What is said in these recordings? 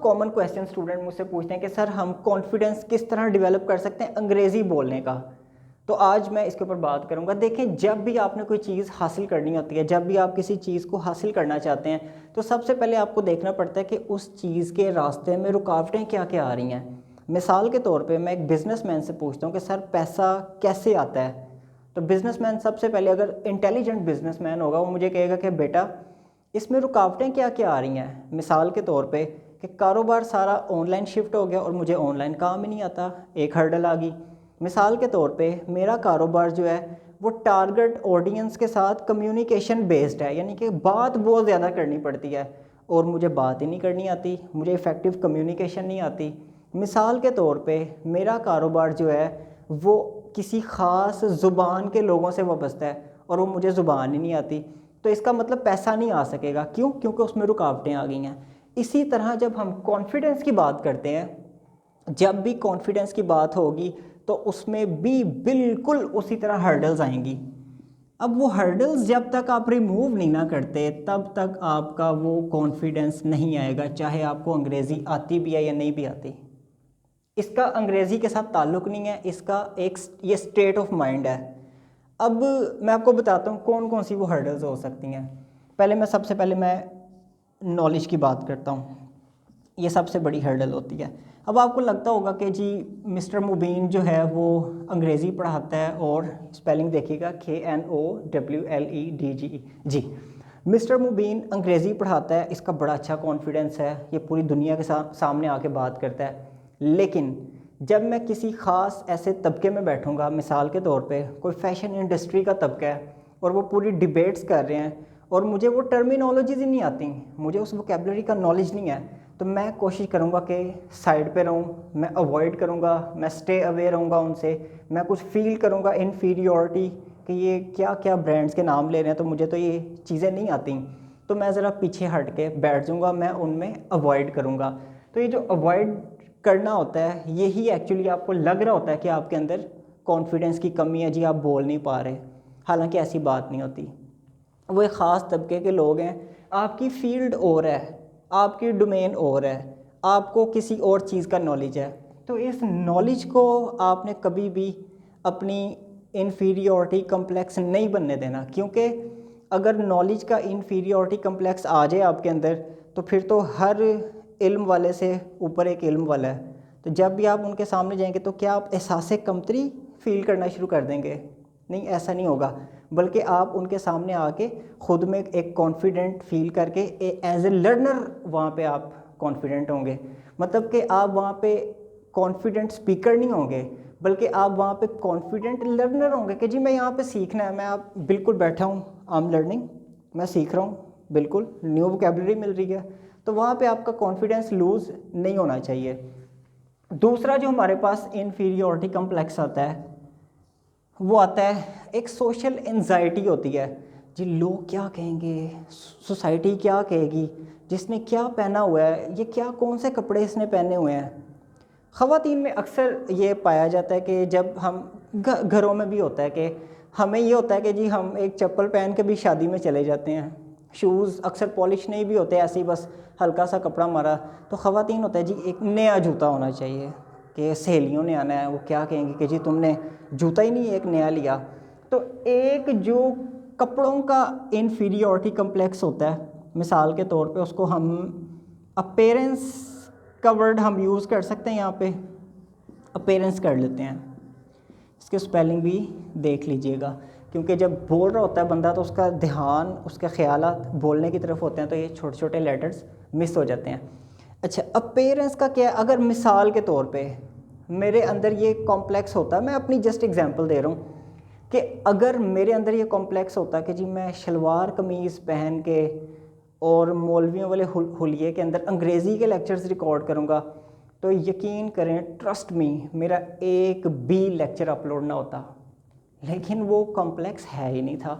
Common question student मुझसे पूछते हैं कि सर हम कॉन्फिडेंस किस तरह डेवलप कर सकते हैं अंग्रेज़ी बोलने का। तो आज मैं इसके ऊपर बात करूंगा। देखें, जब भी आपने कोई चीज़ हासिल करनी होती है, जब भी आप किसी चीज़ को हासिल करना चाहते हैं, तो सबसे पहले आपको देखना पड़ता है कि उस चीज़ के रास्ते में रुकावटें क्या क्या आ रही हैं। मिसाल के तौर पे मैं एक बिज़नेसमैन से पूछता हूँ कि सर पैसा कैसे आता है, तो बिज़नेसमैन सबसे पहले, अगर इंटेलिजेंट बिज़नेसमैन होगा, वो मुझे कहेगा कि बेटा इसमें रुकावटें क्या क्या आ रही हैं। मिसाल के तौर पे कि कारोबार सारा ऑनलाइन शिफ्ट हो गया और मुझे ऑनलाइन काम ही नहीं आता, एक हर्डल आ गई। मिसाल के तौर पे मेरा कारोबार जो है वो टारगेट ऑडियंस के साथ कम्युनिकेशन बेस्ड है, यानी कि बात बहुत ज़्यादा करनी पड़ती है और मुझे बात ही नहीं करनी आती, मुझे इफ़ेक्टिव कम्युनिकेशन नहीं आती। मिसाल के तौर पे मेरा कारोबार जो है वो किसी ख़ास ज़ुबान के लोगों से वाबस्ता है और वो मुझे ज़ुबान ही नहीं आती, तो इसका मतलब पैसा नहीं आ सकेगा। क्यों? क्योंकि उसमें रुकावटें आ गई हैं। इसी तरह जब हम कॉन्फिडेंस की बात करते हैं, जब भी कॉन्फिडेंस की बात होगी तो उसमें भी बिल्कुल उसी तरह हर्डल्स आएंगी। अब वो हर्डल्स जब तक आप रिमूव नहीं ना करते तब तक आपका वो कॉन्फिडेंस नहीं आएगा, चाहे आपको अंग्रेज़ी आती भी है या नहीं भी आती। इसका अंग्रेज़ी के साथ ताल्लुक़ नहीं है, इसका एक ये स्टेट ऑफ माइंड है। अब मैं आपको बताता हूँ कौन कौन सी वो हर्डल्स हो सकती हैं। सबसे पहले मैं नॉलेज की बात करता हूँ। ये सबसे बड़ी हर्डल होती है। अब आपको लगता होगा कि जी मिस्टर मुबीन जो है वो अंग्रेज़ी पढ़ाता है, और स्पेलिंग देखिएगा KNOWLEDGE, जी मिस्टर मुबीन अंग्रेज़ी पढ़ाता है, इसका बड़ा अच्छा कॉन्फिडेंस है, ये पूरी दुनिया के सामने आके बात करता है। लेकिन जब मैं किसी ख़ास ऐसे तबके में बैठूंगा, मिसाल के तौर पे कोई फैशन इंडस्ट्री का तबका है और वो पूरी डिबेट्स कर रहे हैं और मुझे वो टर्मिनोलॉजीज़ ही नहीं आती, मुझे उस वोकेबलरी का नॉलेज नहीं है, तो मैं कोशिश करूँगा कि साइड पे रहूँ, मैं अवॉइड करूँगा, मैं स्टे अवे रहूँगा उनसे, मैं कुछ फील करूँगा इन्फीरियॉरिटी कि ये क्या क्या ब्रांड्स के नाम ले रहे हैं, तो मुझे तो ये चीज़ें नहीं आती, तो मैं ज़रा पीछे हट के बैठ जाऊँगा, मैं उनमें अवॉइड करूँगा। तो ये जो अवॉइड करना होता है, यही एक्चुअली आपको लग रहा होता है कि आपके अंदर कॉन्फिडेंस की कमी है, जी आप बोल नहीं पा रहे, हालांकि ऐसी बात नहीं होती। वो एक ख़ास तबके के लोग हैं, आपकी फील्ड और है, आपकी डोमेन और है, आपको किसी और चीज़ का नॉलेज है, तो इस नॉलेज को आपने कभी भी अपनी इन्फीरियॉरिटी कम्प्लेक्स नहीं बनने देना। क्योंकि अगर नॉलेज का इन्फीरियॉरिटी कम्प्लेक्स आ जाए आपके अंदर, तो फिर तो हर इल्म वाले से ऊपर एक इल्म वाला है, तो जब भी आप उनके सामने जाएंगे तो क्या आप एहसास कमतरी फील करना शुरू कर देंगे? नहीं, ऐसा नहीं होगा, बल्कि आप उनके सामने आके ख़ुद में एक कॉन्फिडेंट फील करके एज ए लर्नर वहाँ पे आप कॉन्फिडेंट होंगे। मतलब कि आप वहाँ पे कॉन्फिडेंट स्पीकर नहीं होंगे, बल्कि आप वहाँ पे कॉन्फिडेंट लर्नर होंगे कि जी मैं यहाँ पे सीखना है, मैं आप बिल्कुल बैठा हूँ, आई एम लर्निंग, मैं सीख रहा हूँ, बिल्कुल न्यू वोकेबलरी मिल रही है, तो वहाँ पे आपका कॉन्फिडेंस लूज़ नहीं होना चाहिए। दूसरा जो हमारे पास इन्फीरियॉरिटी कम्प्लेक्स आता है, वो आता है एक सोशल एंजाइटी होती है, जी लोग क्या कहेंगे, सोसाइटी क्या कहेगी, जिसने क्या पहना हुआ है, ये क्या कौन से कपड़े इसने पहने हुए हैं। ख़वातीन में अक्सर ये पाया जाता है कि जब हम घरों में भी होता है कि हमें ये होता है कि जी हम एक चप्पल पहन के भी शादी में चले जाते हैं, शूज़ अक्सर पॉलिश नहीं भी होते, ऐसे ही बस हल्का सा कपड़ा मारा, तो ख़वातीन होता है जी एक नया जूता होना चाहिए कि सहेलियों ने आना है, वो क्या कहेंगे कि जी तुमने जूता ही नहीं एक नया लिया। तो एक जो कपड़ों का इन्फीरियॉरिटी कम्प्लेक्स होता है, मिसाल के तौर पे उसको हम अपीयरेंस का वर्ड हम यूज़ कर सकते हैं, यहाँ पे अपीयरेंस कर लेते हैं, इसके स्पेलिंग भी देख लीजिएगा, क्योंकि जब बोल रहा होता है बंदा तो उसका ध्यान, उसके ख्यालात बोलने की तरफ होते हैं, तो ये छोटे छोटे लेटर्स मिस हो जाते हैं। अच्छा, अपीयरेंस का क्या है? अगर मिसाल के तौर पे मेरे अंदर ये कॉम्प्लेक्स होता है, मैं अपनी जस्ट एग्जांपल दे रहा हूँ कि अगर मेरे अंदर ये कॉम्प्लेक्स होता कि जी मैं शलवार कमीज़ पहन के और मौलवियों वाले हुलिये के अंदर अंग्रेज़ी के लेक्चर्स रिकॉर्ड करूँगा, तो यकीन करें, ट्रस्ट मी, मेरा एक भी लेक्चर अपलोड ना होता। लेकिन वो कॉम्प्लेक्स है ही नहीं था,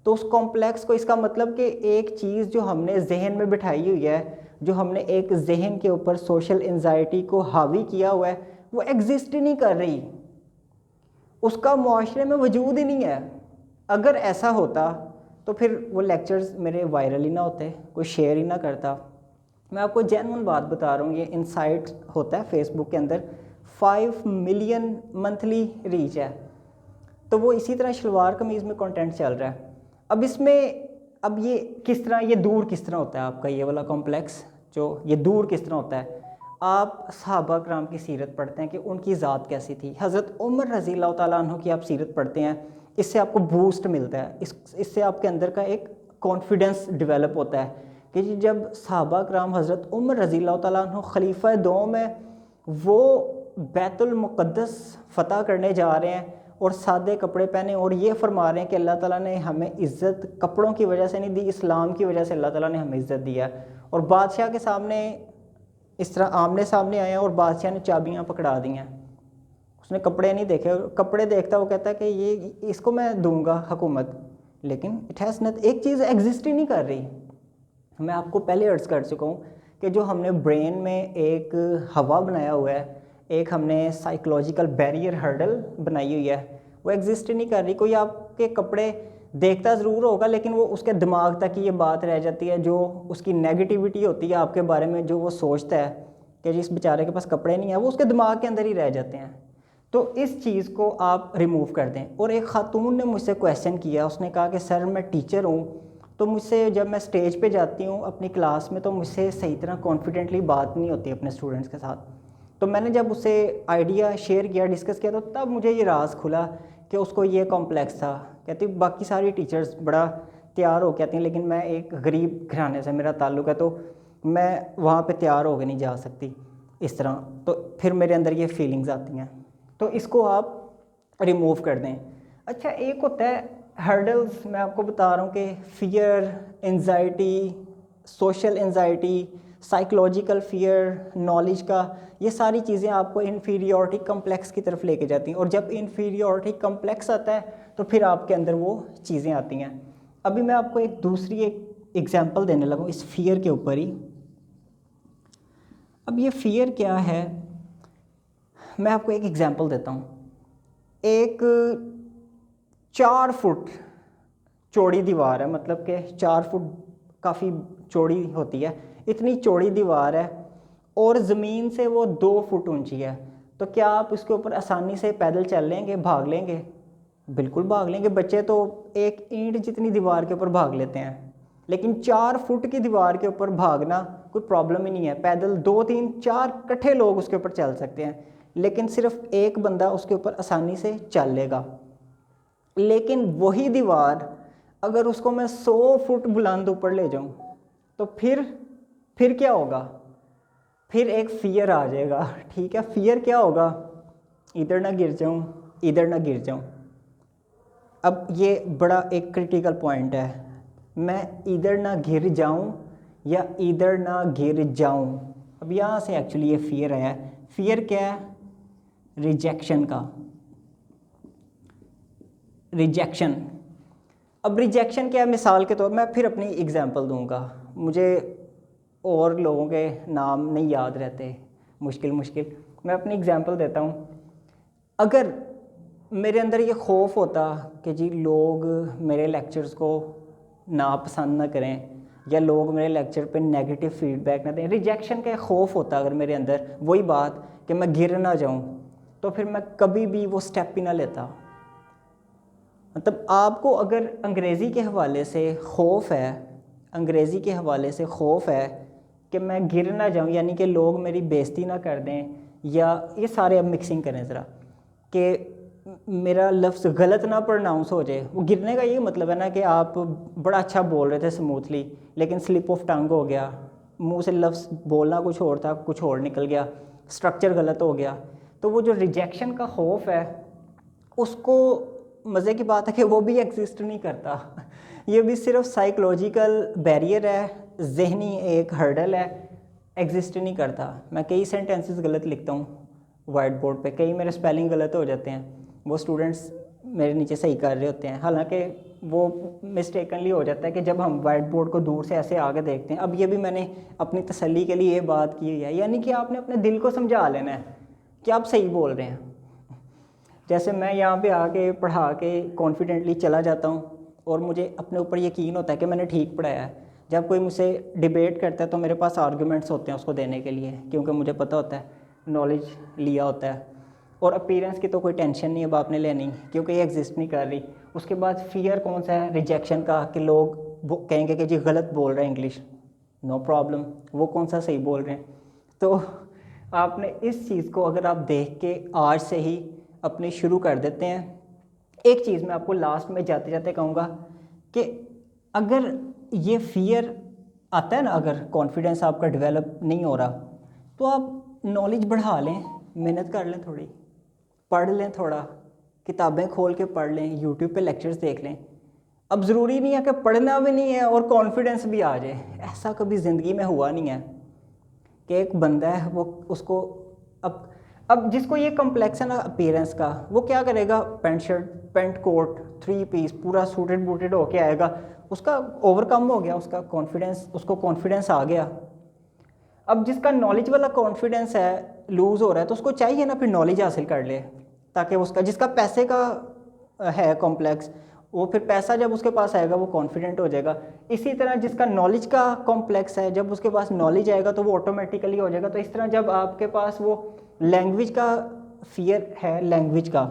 तो उस कॉम्प्लेक्स को, इसका मतलब कि एक चीज़ जो हमने जहन में बिठाई हुई है, जो हमने एक जहन के ऊपर सोशल एंजाइटी को हावी किया हुआ है, वो एग्जिस्ट ही नहीं कर रही, उसका मुआशरे में वजूद ही नहीं है। अगर ऐसा होता तो फिर वो लेक्चर्स मेरे वायरल ही ना होते, कोई शेयर ही ना करता, मैं आपको जेन्युइन बात बता रहा हूँ, ये इनसाइट होता है फेसबुक के अंदर, 5 मिलियन मंथली रीच है। तो वो इसी तरह शलवार कमीज़ में कंटेंट चल रहा है। अब इसमें अब ये किस तरह, ये दूर किस तरह होता है आपका ये वाला कॉम्प्लेक्स, जो ये दूर किस तरह होता है। आप सहाबा कराम की सीरत पढ़ते हैं कि उनकी ज़ात कैसी थी, हज़रत उमर रज़ी अल्लाह तआला अन्हु की आप सीरत पढ़ते हैं, इससे आपको बूस्ट मिलता है, इससे आपके अंदर का एक कॉन्फिडेंस डेवलप होता है कि जी जब सहाबा कराम हज़रत उमर रज़ी अल्लाह तआला अन्हु खलीफा दोम है, वो बैतुल मुक़द्दस फ़तह करने जा रहे हैं और सादे कपड़े पहने और ये फरमा रहे हैं कि अल्लाह ताला ने हमें इज़्ज़त कपड़ों की वजह से नहीं दी, इस्लाम की वजह से अल्लाह ताला ने हमें इज़्ज़त दिया। और बादशाह के सामने इस तरह आमने सामने आए हैं और बादशाह ने चाबियां पकड़ा दी हैं, उसने कपड़े नहीं देखे, कपड़े देखता वो कहता है कि ये इसको मैं दूंगा हुकूमत, लेकिन इट हैज़ नॉट, एक चीज़ एग्जिस्ट ही नहीं कर रही। मैं आपको पहले अर्ज़ कर चुका हूँ कि जो हमने ब्रेन में एक हवा बनाया हुआ है, एक हमने साइकोलॉजिकल बैरियर हर्डल बनाई हुई है, वो एग्जिस्ट ही नहीं कर रही। कोई आपके कपड़े देखता ज़रूर होगा लेकिन वो उसके दिमाग तक ही ये बात रह जाती है, जो उसकी नेगेटिविटी होती है आपके बारे में, जो वो सोचता है कि जिस बेचारे के पास कपड़े नहीं है, वो उसके दिमाग के अंदर ही रह जाते हैं। तो इस चीज़ को आप रिमूव कर दें। और एक ख़ातून ने मुझसे क्वेश्चन किया, उसने कहा कि सर मैं टीचर हूँ, तो मुझसे जब मैं स्टेज पे जाती हूँ अपनी क्लास में तो मुझसे सही तरह कॉन्फिडेंटली बात नहीं होती अपने स्टूडेंट्स के साथ। तो मैंने जब उससे आइडिया शेयर किया, डिस्कस किया, तो तब मुझे ये राज खुला कि उसको ये कॉम्प्लेक्स था। कहती बाकी सारी टीचर्स बड़ा तैयार हो के आती हैं, लेकिन मैं एक गरीब घराने से मेरा ताल्लुक़ है, तो मैं वहाँ पे तैयार होकर नहीं जा सकती इस तरह। तो फिर मेरे अंदर ये फीलिंग्स आती हैं, तो इसको आप रिमूव कर दें। अच्छा, एक होता है हर्डल्स, मैं आपको बता रहा हूँ कि fear, anxiety, social anxiety, psychological fear, knowledge का, ये सारी चीज़ें आपको इन्फीरियॉरिटी कम्प्लेक्स की तरफ लेके जाती हैं। और जब इन्फीरियॉरिटी कम्प्लेक्स आता है तो फिर आपके अंदर वो चीज़ें आती हैं। अभी मैं आपको एक दूसरी एक एग्जांपल देने लगा इस फ़ियर के ऊपर ही। अब ये फ़ियर क्या है, मैं आपको एक एग्जांपल देता हूँ। एक 4 फुट चौड़ी दीवार है, मतलब कि 4 फुट काफ़ी चौड़ी होती है, इतनी चौड़ी दीवार है और ज़मीन से वो 2 फुट ऊंची है। तो क्या आप उसके ऊपर आसानी से पैदल चल लेंगे, भाग लेंगे? बिल्कुल भाग लेंगे। बच्चे तो एक ईंट जितनी दीवार के ऊपर भाग लेते हैं, लेकिन 4 फुट की दीवार के ऊपर भागना कोई प्रॉब्लम ही नहीं है। पैदल 2, 3, 4 इकट्ठे लोग उसके ऊपर चल सकते हैं, लेकिन सिर्फ एक बंदा उसके ऊपर आसानी से चल लेगा। लेकिन वही दीवार अगर उसको मैं 100 फुट बुलंद ऊपर ले जाऊं तो फिर क्या होगा? फिर एक फ़ियर आ जाएगा, ठीक है। फ़ियर क्या होगा? इधर ना गिर जाऊं, इधर ना गिर जाऊं। अब ये बड़ा एक क्रिटिकल पॉइंट है, मैं इधर ना गिर जाऊं या इधर ना गिर जाऊं। अब यहाँ से एक्चुअली ये फ़ियर है। फ़ियर क्या है? रिजेक्शन का, रिजेक्शन। अब रिजेक्शन क्या है? मिसाल के तौर, मैं फिर अपनी एग्जांपल दूंगा, मुझे और लोगों के नाम नहीं याद रहते, मुश्किल मैं अपनी एग्जांपल देता हूँ। अगर मेरे अंदर ये खौफ होता कि जी लोग मेरे लेक्चर्स को नापसंद ना करें या लोग मेरे लेक्चर पे नेगेटिव फीडबैक ना दें, रिजेक्शन का खौफ होता अगर मेरे अंदर, वही बात कि मैं गिर ना जाऊँ, तो फिर मैं कभी भी वो स्टेप ही ना लेता। मतलब आपको अगर अंग्रेज़ी के हवाले से खौफ है, अंग्रेज़ी के हवाले से खौफ है कि मैं गिर ना जाऊं, यानी कि लोग मेरी बेइज्जती ना कर दें, या ये सारे अब मिक्सिंग करें ज़रा, कि मेरा लफ्ज़ गलत ना प्रोनाउंस हो जाए। वो गिरने का ये मतलब है ना कि आप बड़ा अच्छा बोल रहे थे स्मूथली, लेकिन स्लिप ऑफ टंग हो गया, मुंह से लफ्ज़ बोलना कुछ और था, कुछ और निकल गया, स्ट्रक्चर गलत हो गया। तो वो जो रिजेक्शन का खौफ है, उसको मज़े की बात है कि वो भी एग्जिस्ट नहीं करता। ये भी सिर्फ साइकोलॉजिकल बैरियर है, जहनी एक हर्डल है, एग्जिस्ट नहीं करता। मैं कई सेंटेंसेस गलत लिखता हूँ वाइट बोर्ड पे, कई मेरे स्पेलिंग गलत हो जाते हैं, वो स्टूडेंट्स मेरे नीचे सही कर रहे होते हैं, हालांकि वो मिस्टेकनली हो जाता है कि जब हम वाइट बोर्ड को दूर से ऐसे आगे देखते हैं। अब ये भी मैंने अपनी तसल्ली के लिए ये बात की है, यानी कि आपने अपने दिल को समझा लेना है कि आप सही बोल रहे हैं। जैसे मैं यहाँ पे आके पढ़ा के कॉन्फिडेंटली चला जाता हूँ और मुझे अपने ऊपर यकीन होता है कि मैंने ठीक पढ़ाया है, जब कोई मुझसे डिबेट करता है तो मेरे पास आर्गूमेंट्स होते हैं उसको देने के लिए, क्योंकि मुझे पता होता है, नॉलेज लिया होता है। और अपीयरेंस की तो कोई टेंशन नहीं अब आपने लेनी, क्योंकि ये एग्जिस्ट नहीं कर रही। उसके बाद फियर कौन सा है, रिजेक्शन का, कि लोग वो कहेंगे कि जी गलत बोल रहे हैं इंग्लिश, नो प्रॉब्लम, वो कौन सा सही बोल रहे हैं। तो आपने इस चीज़ को अगर आप देख के आज से ही अपनी शुरू कर देते हैं। एक चीज़ मैं आपको लास्ट में जाते जाते कहूँगा कि अगर ये फियर आता है ना, अगर कॉन्फिडेंस आपका डेवलप नहीं हो रहा, तो आप नॉलेज बढ़ा लें, मेहनत कर लें, थोड़ी पढ़ लें, थोड़ा किताबें खोल के पढ़ लें, यूट्यूब पे लेक्चर्स देख लें। अब ज़रूरी नहीं है कि पढ़ना भी नहीं है और कॉन्फिडेंस भी आ जाए, ऐसा कभी ज़िंदगी में हुआ नहीं है कि एक बंदा है वो उसको अब जिसको ये कम्प्लेक्स है ना अपीयरेंस का, वो क्या करेगा, pant shirt pant coat 3 piece पूरा सूटेड बूटेड होके आएगा, उसका ओवरकम हो गया, उसका कॉन्फिडेंस, उसको कॉन्फिडेंस आ गया। अब जिसका नॉलेज वाला कॉन्फिडेंस है लूज़ हो रहा है, तो उसको चाहिए ना फिर नॉलेज हासिल कर ले, ताकि उसका जिसका पैसे का है कॉम्प्लेक्स, वो फिर पैसा जब उसके पास आएगा वो कॉन्फिडेंट हो जाएगा। इसी तरह जिसका नॉलेज का कॉम्प्लेक्स है, जब उसके पास नॉलेज आएगा तो वो ऑटोमेटिकली हो जाएगा। तो इस तरह जब आपके पास वो लैंग्वेज का फियर है, लैंग्वेज का,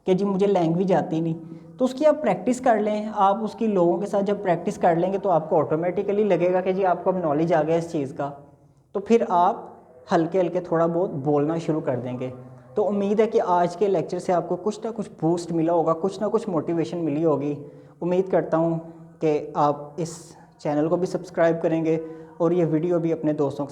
कि जी मुझे लैंग्वेज आती नहीं, तो उसकी आप प्रैक्टिस कर लें। आप उसकी लोगों के साथ जब प्रैक्टिस कर लेंगे तो आपको ऑटोमेटिकली लगेगा कि जी आपको अब नॉलेज आ गया इस चीज़ का, तो फिर आप हल्के हल्के थोड़ा बहुत बोलना शुरू कर देंगे। तो उम्मीद है कि आज के लेक्चर से आपको कुछ ना कुछ बूस्ट मिला होगा, कुछ ना कुछ मोटिवेशन मिली होगी। उम्मीद करता हूँ कि आप इस चैनल को भी सब्सक्राइब करेंगे और ये वीडियो भी अपने दोस्तों के साथ